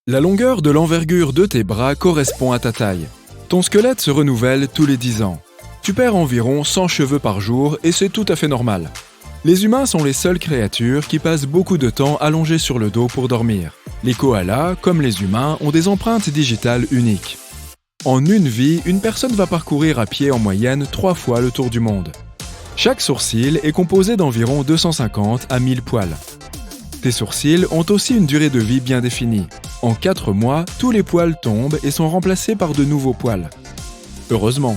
La longueur de l'envergure de tes bras correspond à ta taille. Ton squelette se renouvelle tous les 10 ans. Tu perds environ 100 cheveux par jour et c'est tout à fait normal. Les humains sont les seules créatures qui passent beaucoup de temps allongés sur le dos pour dormir. Les koalas, comme les humains, ont des empreintes digitales uniques. En une vie, une personne va parcourir à pied en moyenne 3 fois le tour du monde. Chaque sourcil est composé d'environ 250 à 1000 poils. Tes sourcils ont aussi une durée de vie bien définie. En 4 mois, tous les poils tombent et sont remplacés par de nouveaux poils. Heureusement.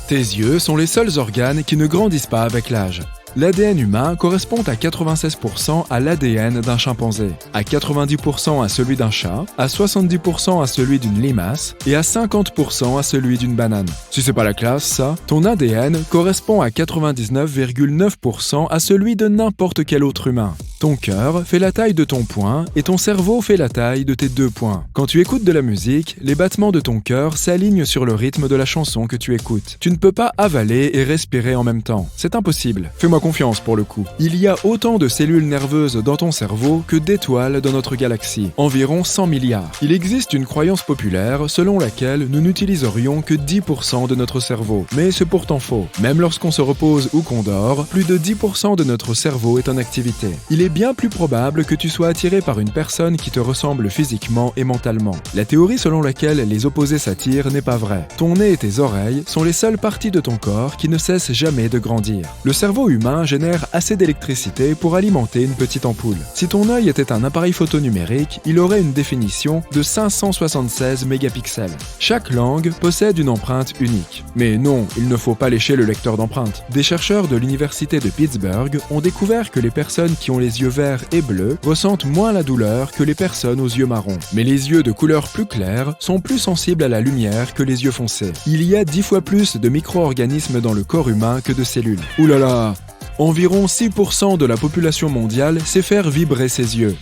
Tes yeux sont les seuls organes qui ne grandissent pas avec l'âge. L'ADN humain correspond à 96% à l'ADN d'un chimpanzé, à 90% à celui d'un chat, à 70% à celui d'une limace et à 50% à celui d'une banane. Si c'est pas la classe, ça, ton ADN correspond à 99,9% à celui de n'importe quel autre humain. Ton cœur fait la taille de ton poing et ton cerveau fait la taille de tes 2 poings. Quand tu écoutes de la musique, les battements de ton cœur s'alignent sur le rythme de la chanson que tu écoutes. Tu ne peux pas avaler et respirer en même temps. C'est impossible. Fais-moi confiance pour le coup. Il y a autant de cellules nerveuses dans ton cerveau que d'étoiles dans notre galaxie. Environ 100 milliards. Il existe une croyance populaire selon laquelle nous n'utiliserions que 10% de notre cerveau. Mais c'est pourtant faux. Même lorsqu'on se repose ou qu'on dort, plus de 10% de notre cerveau est en activité. Il est bien plus probable que tu sois attiré par une personne qui te ressemble physiquement et mentalement. La théorie selon laquelle les opposés s'attirent n'est pas vraie. Ton nez et tes oreilles sont les seules parties de ton corps qui ne cessent jamais de grandir. Le cerveau humain génère assez d'électricité pour alimenter une petite ampoule. Si ton œil était un appareil photo numérique, il aurait une définition de 576 mégapixels. Chaque langue possède une empreinte unique. Mais non, il ne faut pas lécher le lecteur d'empreintes. Des chercheurs de l'université de Pittsburgh ont découvert que les personnes qui ont les yeux verts et bleus ressentent moins la douleur que les personnes aux yeux marrons. Mais les yeux de couleur plus claire sont plus sensibles à la lumière que les yeux foncés. Il y a 10 fois plus de micro-organismes dans le corps humain que de cellules. Ouh là là! Environ 6% de la population mondiale sait faire vibrer ses yeux.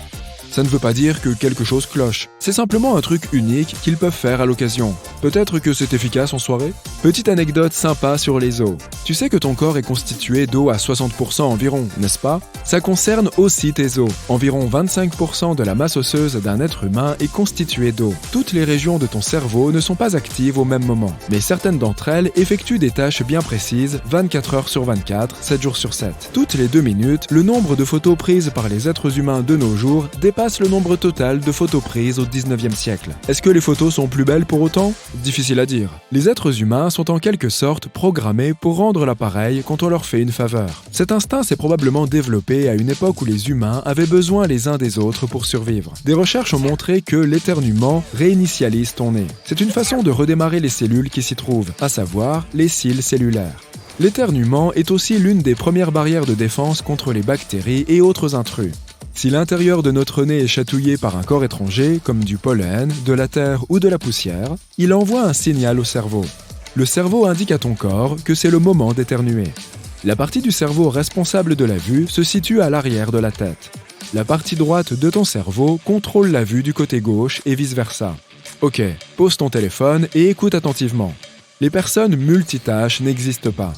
Ça ne veut pas dire que quelque chose cloche. C'est simplement un truc unique qu'ils peuvent faire à l'occasion. Peut-être que c'est efficace en soirée? Petite anecdote sympa sur les os. Tu sais que ton corps est constitué d'eau à 60% environ, n'est-ce pas? Ça concerne aussi tes os. Environ 25% de la masse osseuse d'un être humain est constituée d'eau. Toutes les régions de ton cerveau ne sont pas actives au même moment, mais certaines d'entre elles effectuent des tâches bien précises 24 heures sur 24, 7 jours sur 7. Toutes les 2 minutes, le nombre de photos prises par les êtres humains de nos jours dépasse le nombre total de photos prises au 19e siècle. Est-ce que les photos sont plus belles pour autant? Difficile à dire. Les êtres humains sont en quelque sorte programmés pour rendre l'appareil quand on leur fait une faveur. Cet instinct s'est probablement développé à une époque où les humains avaient besoin les uns des autres pour survivre. Des recherches ont montré que l'éternuement réinitialise ton nez. C'est une façon de redémarrer les cellules qui s'y trouvent, à savoir les cils cellulaires. L'éternuement est aussi l'une des premières barrières de défense contre les bactéries et autres intrus. Si l'intérieur de notre nez est chatouillé par un corps étranger, comme du pollen, de la terre ou de la poussière, il envoie un signal au cerveau. Le cerveau indique à ton corps que c'est le moment d'éternuer. La partie du cerveau responsable de la vue se situe à l'arrière de la tête. La partie droite de ton cerveau contrôle la vue du côté gauche et vice-versa. Ok, pose ton téléphone et écoute attentivement. Les personnes multitâches n'existent pas.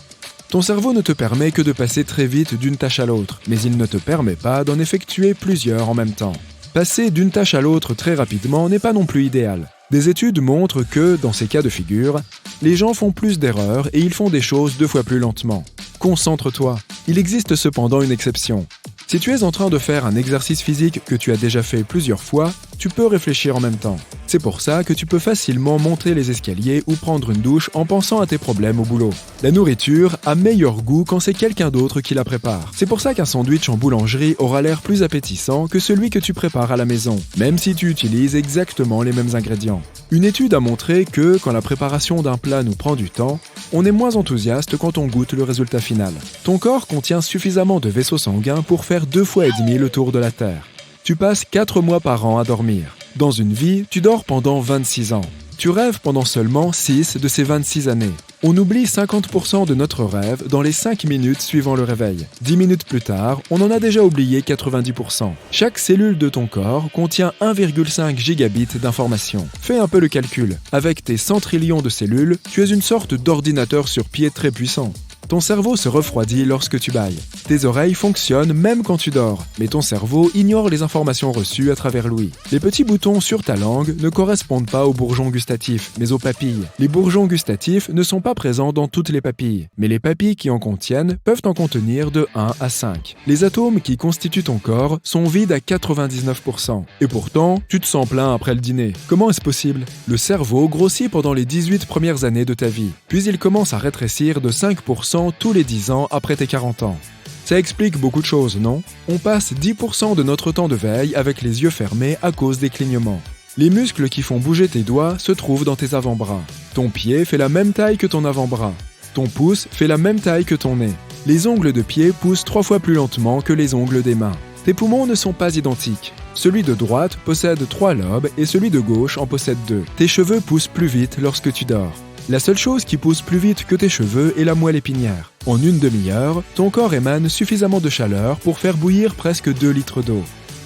Ton cerveau ne te permet que de passer très vite d'une tâche à l'autre, mais il ne te permet pas d'en effectuer plusieurs en même temps. Passer d'une tâche à l'autre très rapidement n'est pas non plus idéal. Des études montrent que, dans ces cas de figure, les gens font plus d'erreurs et ils font des choses 2 fois plus lentement. Concentre-toi. Il existe cependant une exception. Si tu es en train de faire un exercice physique que tu as déjà fait plusieurs fois, tu peux réfléchir en même temps. C'est pour ça que tu peux facilement monter les escaliers ou prendre une douche en pensant à tes problèmes au boulot. La nourriture a meilleur goût quand c'est quelqu'un d'autre qui la prépare. C'est pour ça qu'un sandwich en boulangerie aura l'air plus appétissant que celui que tu prépares à la maison, même si tu utilises exactement les mêmes ingrédients. Une étude a montré que, quand la préparation d'un plat nous prend du temps, on est moins enthousiaste quand on goûte le résultat final. Ton corps contient suffisamment de vaisseaux sanguins pour faire 2,5 fois le tour de la Terre. Tu passes 4 mois par an à dormir. Dans une vie, tu dors pendant 26 ans. Tu rêves pendant seulement 6 de ces 26 années. On oublie 50% de notre rêve dans les 5 minutes suivant le réveil. 10 minutes plus tard, on en a déjà oublié 90%. Chaque cellule de ton corps contient 1,5 gigabits d'informations. Fais un peu le calcul. Avec tes 100 trillions de cellules, tu es une sorte d'ordinateur sur pied très puissant. Ton cerveau se refroidit lorsque tu bâilles. Tes oreilles fonctionnent même quand tu dors, mais ton cerveau ignore les informations reçues à travers l'ouïe. Les petits boutons sur ta langue ne correspondent pas aux bourgeons gustatifs, mais aux papilles. Les bourgeons gustatifs ne sont pas présents dans toutes les papilles, mais les papilles qui en contiennent peuvent en contenir de 1 à 5. Les atomes qui constituent ton corps sont vides à 99%. Et pourtant, tu te sens plein après le dîner. Comment est-ce possible? Le cerveau grossit pendant les 18 premières années de ta vie, puis il commence à rétrécir de 5% tous les 10 ans après tes 40 ans. Ça explique beaucoup de choses, non? On passe 10% de notre temps de veille avec les yeux fermés à cause des clignements. Les muscles qui font bouger tes doigts se trouvent dans tes avant-bras. Ton pied fait la même taille que ton avant-bras. Ton pouce fait la même taille que ton nez. Les ongles de pied poussent 3 fois plus lentement que les ongles des mains. Tes poumons ne sont pas identiques. Celui de droite possède 3 lobes et celui de gauche en possède 2. Tes cheveux poussent plus vite lorsque tu dors. La seule chose qui pousse plus vite que tes cheveux est la moelle épinière. En une demi-heure, ton corps émane suffisamment de chaleur pour faire bouillir presque 2 litres d'eau.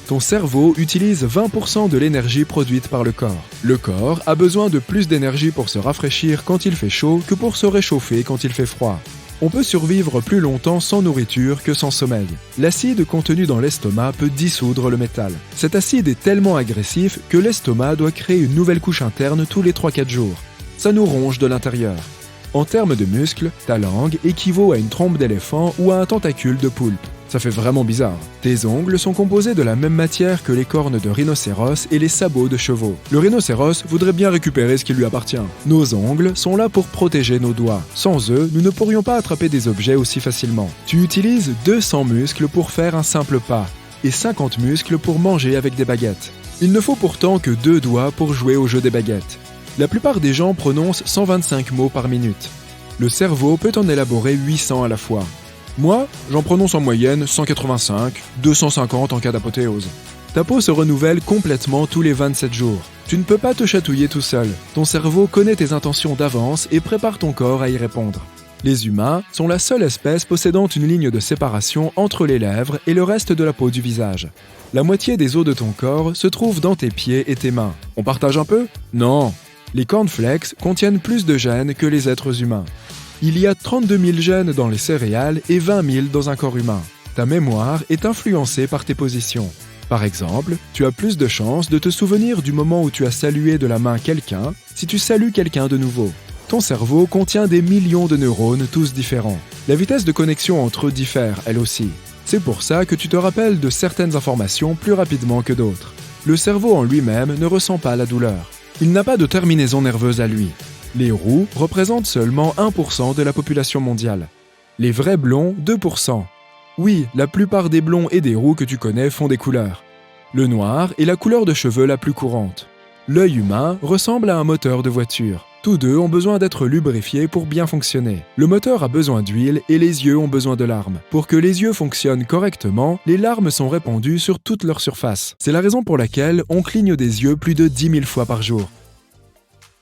Ton cerveau utilise 20% de l'énergie produite par le corps. Le corps a besoin de plus d'énergie pour se rafraîchir quand il fait chaud que pour se réchauffer quand il fait froid. On peut survivre plus longtemps sans nourriture que sans sommeil. L'acide contenu dans l'estomac peut dissoudre le métal. Cet acide est tellement agressif que l'estomac doit créer une nouvelle couche interne tous les 3-4 jours. Ça nous ronge de l'intérieur. En termes de muscles, ta langue équivaut à une trompe d'éléphant ou à un tentacule de poulpe. Ça fait vraiment bizarre. Tes ongles sont composés de la même matière que les cornes de rhinocéros et les sabots de chevaux. Le rhinocéros voudrait bien récupérer ce qui lui appartient. Nos ongles sont là pour protéger nos doigts. Sans eux, nous ne pourrions pas attraper des objets aussi facilement. Tu utilises 200 muscles pour faire un simple pas et 50 muscles pour manger avec des baguettes. Il ne faut pourtant que 2 doigts pour jouer au jeu des baguettes. La plupart des gens prononcent 125 mots par minute. Le cerveau peut en élaborer 800 à la fois. Moi, j'en prononce en moyenne 185, 250 en cas d'apothéose. Ta peau se renouvelle complètement tous les 27 jours. Tu ne peux pas te chatouiller tout seul. Ton cerveau connaît tes intentions d'avance et prépare ton corps à y répondre. Les humains sont la seule espèce possédant une ligne de séparation entre les lèvres et le reste de la peau du visage. La moitié des os de ton corps se trouve dans tes pieds et tes mains. On partage un peu? Non. Les cornflakes contiennent plus de gènes que les êtres humains. Il y a 32 000 gènes dans les céréales et 20 000 dans un corps humain. Ta mémoire est influencée par tes positions. Par exemple, tu as plus de chances de te souvenir du moment où tu as salué de la main quelqu'un si tu salues quelqu'un de nouveau. Ton cerveau contient des millions de neurones, tous différents. La vitesse de connexion entre eux diffère, elle aussi. C'est pour ça que tu te rappelles de certaines informations plus rapidement que d'autres. Le cerveau en lui-même ne ressent pas la douleur. Il n'a pas de terminaison nerveuse à lui. Les roux représentent seulement 1% de la population mondiale. Les vrais blonds, 2%. Oui, la plupart des blonds et des roux que tu connais font des couleurs. Le noir est la couleur de cheveux la plus courante. L'œil humain ressemble à un moteur de voiture. Tous deux ont besoin d'être lubrifiés pour bien fonctionner. Le moteur a besoin d'huile et les yeux ont besoin de larmes. Pour que les yeux fonctionnent correctement, les larmes sont répandues sur toute leur surface. C'est la raison pour laquelle on cligne des yeux plus de 10 000 fois par jour.